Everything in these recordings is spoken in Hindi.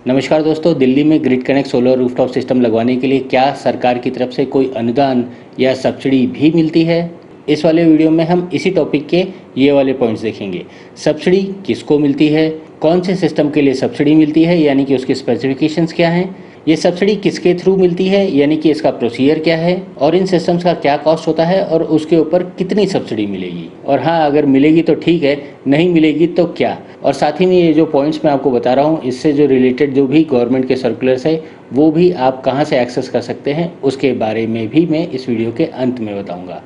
नमस्कार दोस्तों, दिल्ली में grid connect solar rooftop system लगवाने के लिए क्या सरकार की तरफ से कोई अनुदान या सब्सिडी भी मिलती है? इस वाले वीडियो में हम इसी टॉपिक के ये वाले पॉइंट्स देखेंगे। सब्सिडी किसको मिलती है, कौन से सिस्टम के लिए सब्सिडी मिलती है यानी कि उसके स्पेसिफिकेशंस क्या हैं, ये सब्सिडी किसके थ्रू मिलती है यानी कि इसका प्रोसीजर क्या है, और इन सिस्टम्स का क्या कॉस्ट होता है और उसके ऊपर कितनी सब्सिडी मिलेगी। और हाँ, अगर मिलेगी तो ठीक है, नहीं मिलेगी तो क्या। और साथ ही में ये जो पॉइंट्स मैं आपको बता रहा हूँ, इससे जो रिलेटेड जो भी गवर्नमेंट के सर्कुलर्स है वो भी आप कहाँ से एक्सेस कर सकते हैं, उसके बारे में भी मैं इस वीडियो के अंत में बताऊँगा।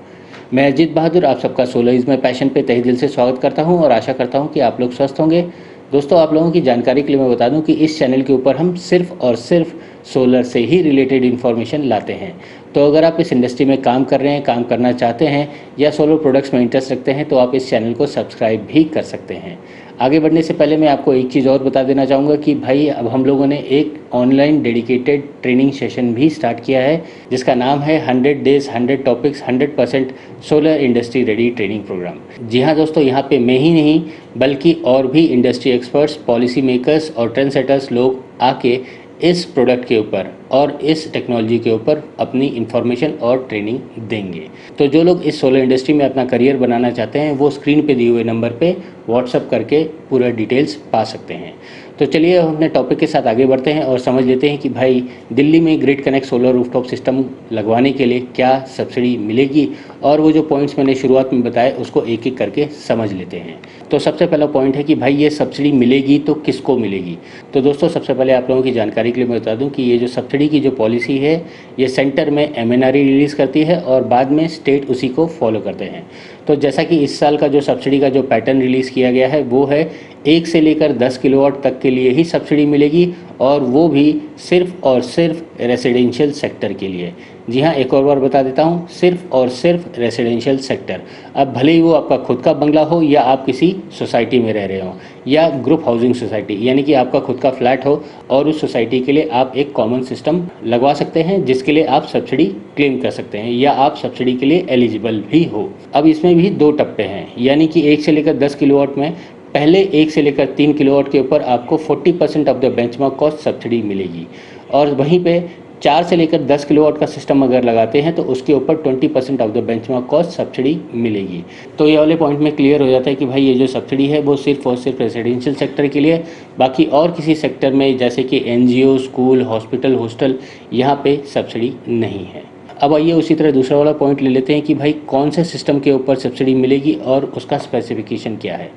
मैं अजीत बहादुर आप सबका सोलर इज़ माय पैशन पे तहे दिल से स्वागत करता हूं और आशा करता हूं कि आप लोग स्वस्थ होंगे। दोस्तों, आप लोगों की जानकारी के लिए मैं बता दूं कि इस चैनल के ऊपर हम सिर्फ और सिर्फ सोलर से ही रिलेटेड इन्फॉर्मेशन लाते हैं। तो अगर आप इस इंडस्ट्री में काम कर रहे हैं, काम करना चाहते हैं या सोलर प्रोडक्ट्स में इंटरेस्ट रखते हैं तो आप इस चैनल को सब्सक्राइब भी कर सकते हैं। आगे बढ़ने से पहले मैं आपको एक चीज़ और बता देना चाहूँगा कि भाई अब हम लोगों ने एक ऑनलाइन डेडिकेटेड ट्रेनिंग सेशन भी स्टार्ट किया है जिसका नाम है 100 days 100 topics 100% solar industry ready training programme. जी हाँ दोस्तों, यहाँ पे मैं ही नहीं बल्कि और भी इंडस्ट्री एक्सपर्ट्स, पॉलिसी मेकर्स और ट्रेंड सेटर्स लोग आके इस प्रोडक्ट के ऊपर और इस टेक्नोलॉजी के ऊपर अपनी इन्फॉर्मेशन और ट्रेनिंग देंगे। तो जो लोग इस सोलर इंडस्ट्री में अपना करियर बनाना चाहते हैं वो स्क्रीन पे दिए हुए नंबर पे व्हाट्सअप करके पूरा डिटेल्स पा सकते हैं। तो चलिए हम अपने टॉपिक के साथ आगे बढ़ते हैं और समझ लेते हैं कि भाई दिल्ली में grid connect solar rooftop system लगवाने के लिए क्या सब्सिडी मिलेगी, और वो जो पॉइंट्स मैंने शुरुआत में बताए उसको एक एक करके समझ लेते हैं। तो सबसे पहला पॉइंट है कि भाई ये सब्सिडी मिलेगी तो किसको मिलेगी। तो दोस्तों, सबसे पहले आप लोगों की जानकारी के लिए मैं बता दूं कि ये जो सब्सिडी की जो पॉलिसी है ये सेंटर में MNRE रिलीज़ करती है और बाद में स्टेट उसी को फॉलो करते हैं। तो जैसा कि इस साल का जो सब्सिडी का जो पैटर्न रिलीज़ किया गया है वो है 1 से लेकर 10 किलोवाट तक के लिए ही सब्सिडी मिलेगी, और वो भी सिर्फ और सिर्फ रेसिडेंशियल सेक्टर के लिए। जी हाँ, एक और बार बता देता हूँ, सिर्फ और सिर्फ रेसिडेंशियल सेक्टर। अब भले ही वो आपका खुद का बंगला हो या आप किसी सोसाइटी में रह रहे हो या ग्रुप हाउसिंग सोसाइटी, यानी कि आपका खुद का फ्लैट हो और उस सोसाइटी के लिए आप एक कॉमन सिस्टम लगवा सकते हैं जिसके लिए आप सब्सिडी क्लेम कर सकते हैं या आप सब्सिडी के लिए एलिजिबल भी हो। अब इसमें भी 2 टप्पे हैं, यानी कि 1 से लेकर 10 किलोवाट में पहले 1 से लेकर 3 किलोवाट के ऊपर आपको 40% of the benchmark cost subsidy मिलेगी, और वहीं पे 4 से लेकर 10 किलोवाट का सिस्टम अगर लगाते हैं तो उसके ऊपर 20% of the benchmark cost subsidy मिलेगी। तो ये वाले पॉइंट में क्लियर हो जाता है कि भाई ये जो सब्सिडी है वो सिर्फ और सिर्फ रेजिडेंशियल सेक्टर के लिए, बाकी और किसी सेक्टर में जैसे कि NGO, स्कूल, हॉस्पिटल, हॉस्टल, यहाँ पे सब्सिडी नहीं है। अब आइए उसी तरह दूसरा वाला पॉइंट ले लेते हैं कि भाई कौन से सिस्टम के ऊपर सब्सिडी मिलेगी और उसका स्पेसिफिकेशन क्या है।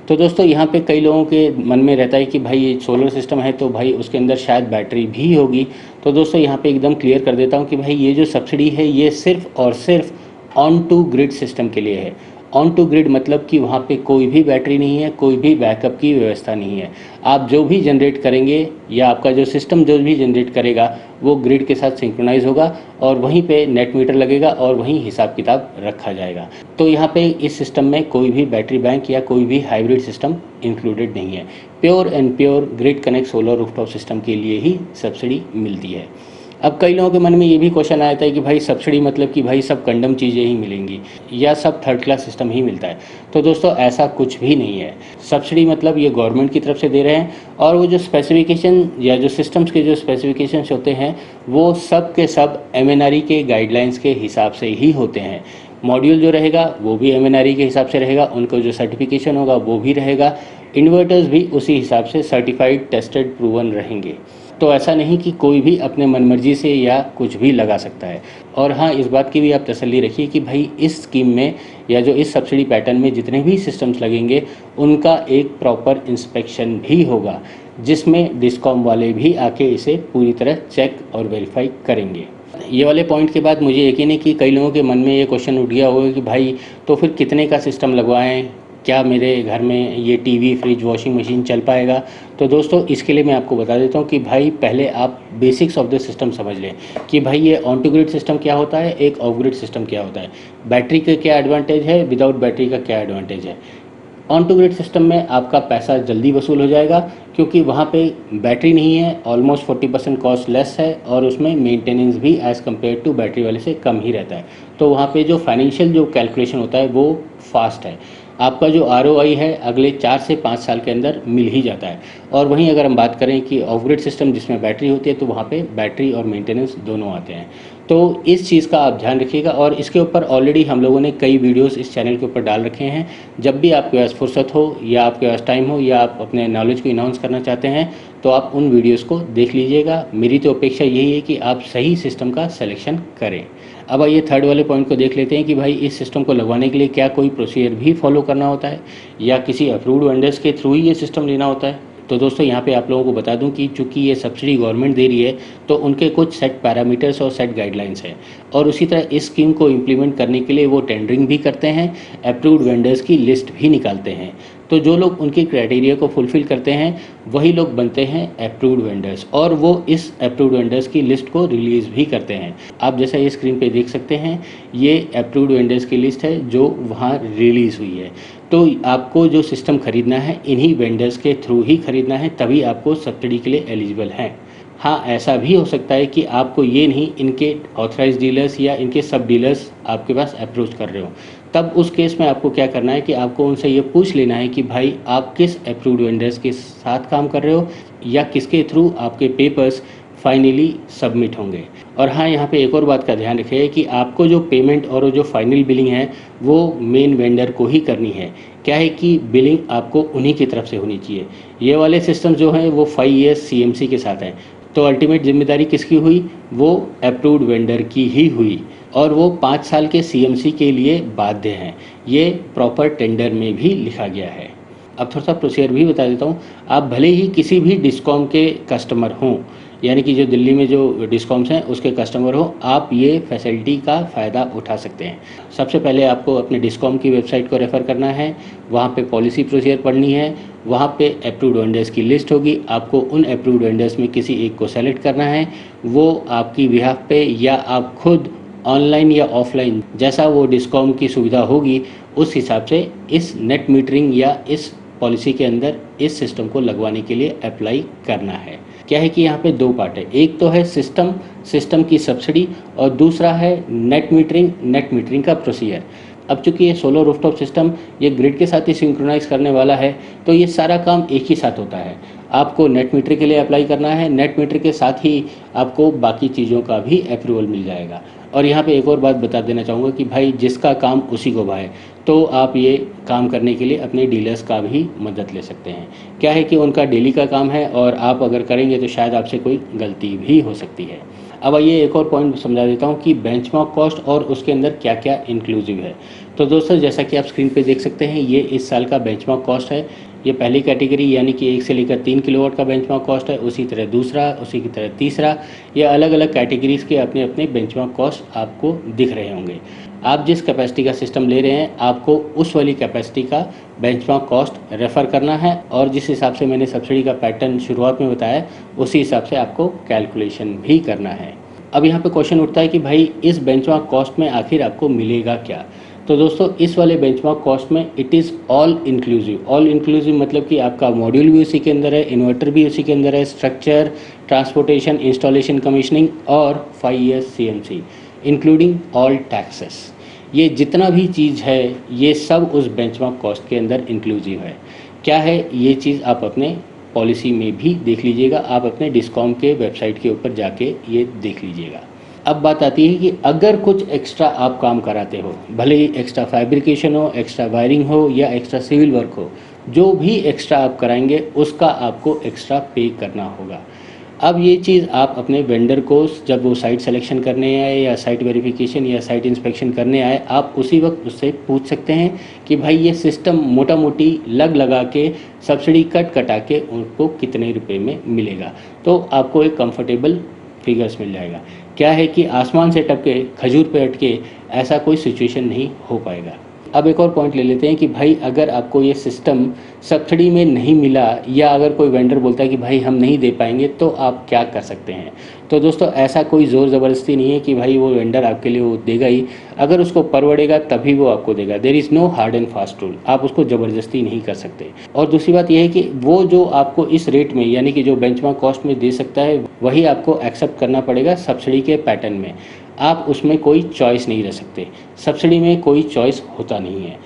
तो दोस्तों, यहाँ पे कई लोगों के मन में रहता है कि भाई ये सोलर सिस्टम है तो भाई उसके अंदर शायद बैटरी भी होगी। तो दोस्तों, यहाँ पे एकदम क्लियर कर देता हूँ कि भाई ये जो सब्सिडी है ये सिर्फ और सिर्फ ऑन टू ग्रिड सिस्टम के लिए है। ऑन टू ग्रिड मतलब कि वहाँ पे कोई भी बैटरी नहीं है, कोई भी बैकअप की व्यवस्था नहीं है। आप जो भी जनरेट करेंगे या आपका जो सिस्टम जो भी जनरेट करेगा वो ग्रिड के साथ सिंक्रोनाइज होगा और वहीं पे नेट मीटर लगेगा और वहीं हिसाब किताब रखा जाएगा। तो यहाँ पे इस सिस्टम में कोई भी बैटरी बैंक या कोई भी हाइब्रिड सिस्टम इंक्लूडेड नहीं है। Pure and pure grid connect solar rooftop system के लिए ही सब्सिडी मिलती है। अब कई लोगों के मन में ये भी क्वेश्चन आता है कि भाई सब्सिडी मतलब कि भाई सब कंडम चीज़ें ही मिलेंगी या सब थर्ड क्लास सिस्टम ही मिलता है। तो दोस्तों, ऐसा कुछ भी नहीं है। सब्सिडी मतलब ये गवर्नमेंट की तरफ से दे रहे हैं, और वो जो स्पेसिफिकेशन या जो सिस्टम्स के जो स्पेसिफिकेशंस होते हैं वो सब के सब MNRE के गाइडलाइंस के हिसाब से ही होते हैं। मॉड्यूल जो रहेगा वो भी MNRE के हिसाब से रहेगा, उनको जो सर्टिफिकेशन होगा वो भी रहेगा, इन्वर्टर्स भी उसी हिसाब से सर्टिफाइड, टेस्टेड, प्रूवन रहेंगे। तो ऐसा नहीं कि कोई भी अपने मनमर्जी से या कुछ भी लगा सकता है। और हाँ, इस बात की भी आप तसल्ली रखिए कि भाई इस स्कीम में या जो इस सब्सिडी पैटर्न में जितने भी सिस्टम्स लगेंगे उनका एक प्रॉपर इंस्पेक्शन भी होगा जिसमें डिस्कॉम वाले भी आके इसे पूरी तरह चेक और वेरीफाई करेंगे। ये वाले पॉइंट के बाद मुझे यकीन है कि कई लोगों के मन में ये क्वेश्चन उठ गया होगा कि भाई तो फिर कितने का सिस्टम लगवाएं, क्या मेरे घर में ये टीवी, फ्रिज, वॉशिंग मशीन चल पाएगा। तो दोस्तों, इसके लिए मैं आपको बता देता हूँ कि भाई पहले आप बेसिक्स ऑफ द सिस्टम समझ लें कि भाई ये ऑन टू ग्रिड सिस्टम क्या होता है, एक ऑफ ग्रिड सिस्टम क्या होता है, बैटरी का क्या एडवांटेज है, विदाउट बैटरी का क्या एडवांटेज है। ऑन टू ग्रिड सिस्टम में आपका पैसा जल्दी वसूल हो जाएगा क्योंकि वहाँ पे बैटरी नहीं है, ऑलमोस्ट 40% कॉस्ट लेस है और उसमें मेंटेनेंस भी एज़ कम्पेयर टू बैटरी वाले से कम ही रहता है। तो वहाँ पे जो फाइनेंशियल जो कैलकुलेशन होता है वो फास्ट है। आपका जो ROI है अगले 4 से 5 साल के अंदर मिल ही जाता है। और वहीं अगर हम बात करें कि ऑफ ग्रिड सिस्टम जिसमें बैटरी होती है, तो वहाँ पे बैटरी और मेंटेनेंस दोनों आते हैं। तो इस चीज़ का आप ध्यान रखिएगा, और इसके ऊपर ऑलरेडी हम लोगों ने कई वीडियोस इस चैनल के ऊपर डाल रखे हैं। जब भी आपके पास फुर्सत हो या आपके पास टाइम हो या आप अपने नॉलेज को इन्हांस करना चाहते हैं, तो आप उन वीडियोस को देख लीजिएगा। मेरी तो अपेक्षा यही है कि आप सही सिस्टम का सिलेक्शन करें। अब आइए थर्ड वाले पॉइंट को देख लेते हैं कि भाई इस सिस्टम को लगवाने के लिए क्या कोई प्रोसीजर भी फॉलो करना होता है या किसी अप्रूव्ड वेंडर्स के थ्रू ही ये सिस्टम लेना होता है। तो दोस्तों यहाँ पे आप लोगों को बता दूं कि चूंकि ये सब्सिडी गवर्नमेंट दे रही है, तो उनके कुछ सेट पैरामीटर्स और सेट गाइडलाइंस हैं, और उसी तरह इस स्कीम को इम्प्लीमेंट करने के लिए वो टेंडरिंग भी करते हैं, अप्रूव्ड वेंडर्स की लिस्ट भी निकालते हैं। तो जो लोग उनकी क्राइटेरिया को फुलफ़िल करते हैं वही लोग बनते हैं अप्रूव्ड वेंडर्स, और वो इस अप्रूव्ड वेंडर्स की लिस्ट को रिलीज़ भी करते हैं। आप जैसा ये स्क्रीन पे देख सकते हैं, ये अप्रूव्ड वेंडर्स की लिस्ट है जो वहाँ रिलीज़ हुई है। तो आपको जो सिस्टम ख़रीदना है इन्हीं वेंडर्स के थ्रू ही ख़रीदना है, तभी आपको सब्सिडी के लिए एलिजिबल हैं। हाँ, ऐसा भी हो सकता है कि आपको ये नहीं, इनके ऑथराइज डीलर्स या इनके सब डीलर्स आपके पास अप्रोच कर रहे हो, तब उस केस में आपको क्या करना है कि आपको उनसे ये पूछ लेना है कि भाई आप किस अप्रूव्ड वेंडर्स के साथ काम कर रहे हो या किसके थ्रू आपके पेपर्स फाइनली सबमिट होंगे। और हाँ, यहाँ पे एक और बात का ध्यान रखिए कि आपको जो पेमेंट और जो फाइनल बिलिंग है वो मेन वेंडर को ही करनी है। क्या है कि बिलिंग आपको उन्हीं की तरफ से होनी चाहिए। ये वाले सिस्टम जो हैं वो 5 ईयर्स CMC के साथ हैं, तो अल्टीमेट जिम्मेदारी किसकी हुई? वो अप्रूव्ड वेंडर की ही हुई, और वो 5 साल के CMC के लिए बाध्य हैं। ये प्रॉपर टेंडर में भी लिखा गया है। अब थोड़ा सा प्रोसीजर भी बता देता हूँ। आप भले ही किसी भी डिस्कॉम के कस्टमर हों, यानी कि जो दिल्ली में जो डिस्कॉम्स हैं उसके कस्टमर हो, आप ये फैसिलिटी का फ़ायदा उठा सकते हैं। सबसे पहले आपको अपने डिस्कॉम की वेबसाइट को रेफ़र करना है, वहाँ पे पॉलिसी प्रोसीजर पढ़नी है, वहाँ पे अप्रूव्ड वेंडर्स की लिस्ट होगी, आपको उन अप्रूव्ड वेंडर्स में किसी एक को सेलेक्ट करना है। वो आपकी बिहाफ पे या आप खुद ऑनलाइन या ऑफलाइन जैसा वो डिस्कॉम की सुविधा होगी उस हिसाब से इस नेट मीटरिंग या इस पॉलिसी के अंदर इस सिस्टम को लगवाने के लिए अप्लाई करना है। क्या है कि यहाँ पे 2 पार्ट है, एक तो है सिस्टम की सब्सिडी, और दूसरा है नेट मीटरिंग का प्रोसीजर। अब चूंकि ये सोलर रूफटॉप सिस्टम ये ग्रिड के साथ ही सिंक्रोनाइज करने वाला है, तो ये सारा काम एक ही साथ होता है। आपको नेट मीटर के लिए अप्लाई करना है, नेट मीटर के साथ ही आपको बाकी चीज़ों का भी अप्रूवल मिल जाएगा। और यहाँ पे एक और बात बता देना चाहूँगा कि भाई जिसका काम उसी को भाए, तो आप ये काम करने के लिए अपने डीलर्स का भी मदद ले सकते हैं। क्या है कि उनका डेली का काम है, और आप अगर करेंगे तो शायद आपसे कोई गलती भी हो सकती है। अब आइए एक और पॉइंट समझा देता हूँ कि बेंचमार्क कॉस्ट और उसके अंदर क्या क्या इंक्लूसिव है। तो दोस्तों जैसा कि आप स्क्रीन पे देख सकते हैं, ये इस साल का बेंचमार्क कॉस्ट है। ये पहली कैटेगरी यानी कि 1 से लेकर 3 किलोवाट का बेंचमार्क कॉस्ट है, उसी तरह दूसरा, उसी की तरह तीसरा। ये अलग अलग कैटेगरीज़ के अपने अपने बेंचमार्क कॉस्ट आपको दिख रहे होंगे। आप जिस कैपेसिटी का सिस्टम ले रहे हैं आपको उस वाली कैपेसिटी का बेंचमार्क कॉस्ट रेफ़र करना है, और जिस हिसाब से मैंने सब्सिडी का पैटर्न शुरुआत में बताया उसी हिसाब से आपको कैलकुलेशन भी करना है। अब यहाँ पे क्वेश्चन उठता है कि भाई इस बेंचमार्क कॉस्ट में आखिर आपको मिलेगा क्या? तो दोस्तों इस वाले बेंचमार्क कॉस्ट में इट इज़ ऑल इंक्लूसिव मतलब कि आपका मॉड्यूल भी उसी के अंदर है, इन्वर्टर भी उसी के अंदर है, स्ट्रक्चर, ट्रांसपोर्टेशन, इंस्टॉलेशन, कमीशनिंग और 5 years CMC including all taxes. ये जितना भी चीज़ है ये सब उस बेंचमार्क कॉस्ट के अंदर इंक्लूसिव है। क्या है ये चीज़ आप अपने पॉलिसी में भी देख लीजिएगा, आप अपने डिस्कॉम के वेबसाइट के ऊपर जाके ये देख लीजिएगा। अब बात आती है कि अगर कुछ एक्स्ट्रा आप काम कराते हो, भले ही एक्स्ट्रा फैब्रिकेशन हो, एक्स्ट्रा वायरिंग हो या एक्स्ट्रा सिविल वर्क हो, जो भी एक्स्ट्रा आप कराएंगे उसका आपको एक्स्ट्रा पे करना होगा। अब ये चीज़ आप अपने वेंडर को जब वो साइट सिलेक्शन करने आए या साइट वेरिफिकेशन या साइट इंस्पेक्शन करने आए, आप उसी वक्त उससे पूछ सकते हैं कि भाई ये सिस्टम मोटा मोटी लगा के सब्सिडी कटा के उनको कितने रुपए में मिलेगा, तो आपको एक कंफर्टेबल फिगर्स मिल जाएगा। क्या है कि आसमान से टपके खजूर पे अटके ऐसा कोई सिचुएशन नहीं हो पाएगा। अब एक और पॉइंट ले लेते हैं कि भाई अगर आपको ये सिस्टम सब्सिडी में नहीं मिला या अगर कोई वेंडर बोलता है कि भाई हम नहीं दे पाएंगे, तो आप क्या कर सकते हैं। तो दोस्तों ऐसा कोई ज़ोर ज़बरदस्ती नहीं है कि भाई वो वेंडर आपके लिए वो देगा ही, अगर उसको परवड़ेगा तभी वो आपको देगा। There is no hard and fast rule, आप उसको ज़बरदस्ती नहीं कर सकते। और दूसरी बात यह है कि वो जो आपको इस रेट में यानी कि जो बेंचमार्क कॉस्ट में दे सकता है वही आपको एक्सेप्ट करना पड़ेगा सब्सिडी के पैटर्न में। आप उसमें कोई चॉइस नहीं रह सकते, सब्सिडी में कोई चॉइस होता नहीं है।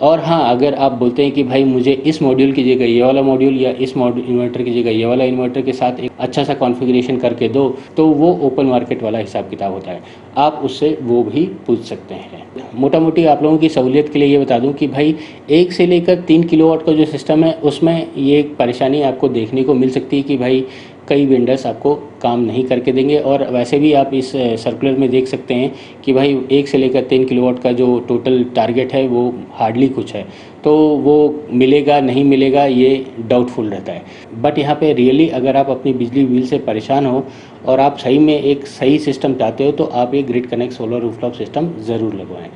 और हाँ, अगर आप बोलते हैं कि भाई मुझे इस मॉड्यूल की जगह ये वाला मॉड्यूल या इस इन्वर्टर की जगह ये वाला इन्वर्टर के साथ एक अच्छा सा कॉन्फ़िगरेशन करके दो, तो वो ओपन मार्केट वाला हिसाब किताब होता है, आप उससे वो भी पूछ सकते हैं। मोटा मोटी आप लोगों की सहूलियत के लिए ये बता दूं कि भाई 1 से लेकर 3 किलोवाट का जो सिस्टम है उसमें ये एक परेशानी आपको देखने को मिल सकती है कि भाई कई वेंडर्स आपको काम नहीं करके देंगे। और वैसे भी आप इस सर्कुलर में देख सकते हैं कि भाई 1 से लेकर 3 किलोवाट का जो टोटल टारगेट है वो हार्डली कुछ है, तो वो मिलेगा नहीं मिलेगा ये डाउटफुल रहता है। बट यहाँ पे रियली अगर आप अपनी बिजली बिल से परेशान हो और आप सही में एक सही सिस्टम चाहते हो तो आप ये grid connect solar rooftop system ज़रूर लगवाएं।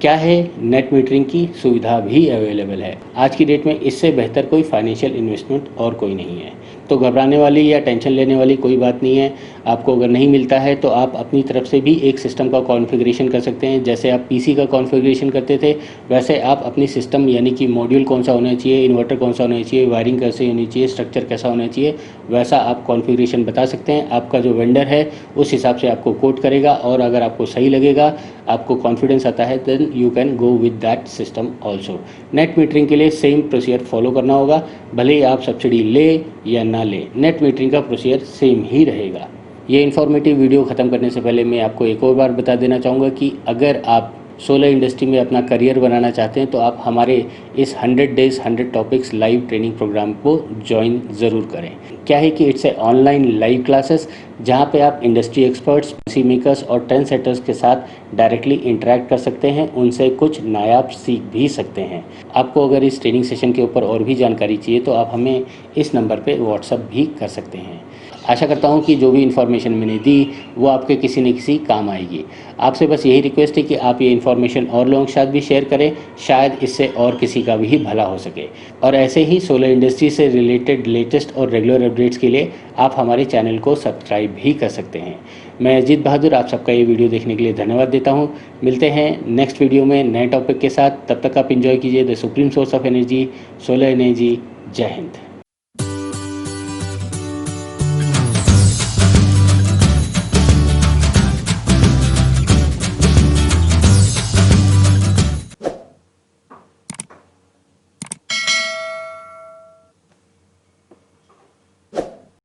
क्या है, नेट मीटरिंग की सुविधा भी अवेलेबल है। आज की डेट में इससे बेहतर कोई फाइनेंशियल इन्वेस्टमेंट और कोई नहीं है, तो घबराने वाली या टेंशन लेने वाली कोई बात नहीं है। आपको अगर नहीं मिलता है तो आप अपनी तरफ से भी एक सिस्टम का कॉन्फ़िगरेशन कर सकते हैं। जैसे आप पीसी का कॉन्फ़िगरेशन करते थे वैसे आप अपनी सिस्टम यानी कि मॉड्यूल कौन सा होना चाहिए, इन्वर्टर कौन सा होना चाहिए, वायरिंग कैसे होनी चाहिए, स्ट्रक्चर कैसा होना चाहिए, वैसा आप कॉन्फ़िगरेशन बता सकते हैं। आपका जो वेंडर है उस हिसाब से आपको कोट करेगा और अगर आपको सही लगेगा, आपको कॉन्फिडेंस आता है, then you can go with that system also. Net metering के लिए सेम प्रोसीजर फॉलो करना होगा, भले ही आप सब्सिडी ले या ना ले, नेट मीटरिंग का प्रोसीजर सेम ही रहेगा। ये इन्फॉर्मेटिव वीडियो ख़त्म करने से पहले मैं आपको एक और बार बता देना चाहूँगा कि अगर आप सोलर इंडस्ट्री में अपना करियर बनाना चाहते हैं तो आप हमारे इस 100 days 100 topics live training programme को ज्वाइन ज़रूर करें। क्या है कि it's a online live classes जहां पे आप इंडस्ट्री एक्सपर्ट्स, पॉलिसी मेकर्स और ट्रेंड सेटर्स के साथ डायरेक्टली इंटरेक्ट कर सकते हैं, उनसे कुछ नायाब सीख भी सकते हैं। आपको अगर इस ट्रेनिंग सेशन के ऊपर और भी जानकारी चाहिए तो आप हमें इस नंबर पे व्हाट्सअप भी कर सकते हैं। आशा करता हूँ कि जो भी इन्फॉर्मेशन मैंने दी वो आपके किसी न किसी काम आएगी। आपसे बस यही रिक्वेस्ट है कि आप ये इन्फॉर्मेशन और लोगों के साथ भी शेयर करें, शायद इससे और किसी का भी भला हो सके। और ऐसे ही सोलर इंडस्ट्री से रिलेटेड लेटेस्ट और रेगुलर अपडेट्स के लिए आप हमारे चैनल को सब्सक्राइब भी कर सकते हैं। मैं अजीत बहादुर आप सबका ये वीडियो देखने के लिए धन्यवाद देता हूँ। मिलते हैं नेक्स्ट वीडियो में नए टॉपिक के साथ, तब तक आप इंजॉय कीजिए the supreme source of energy, solar energy. जय हिंद।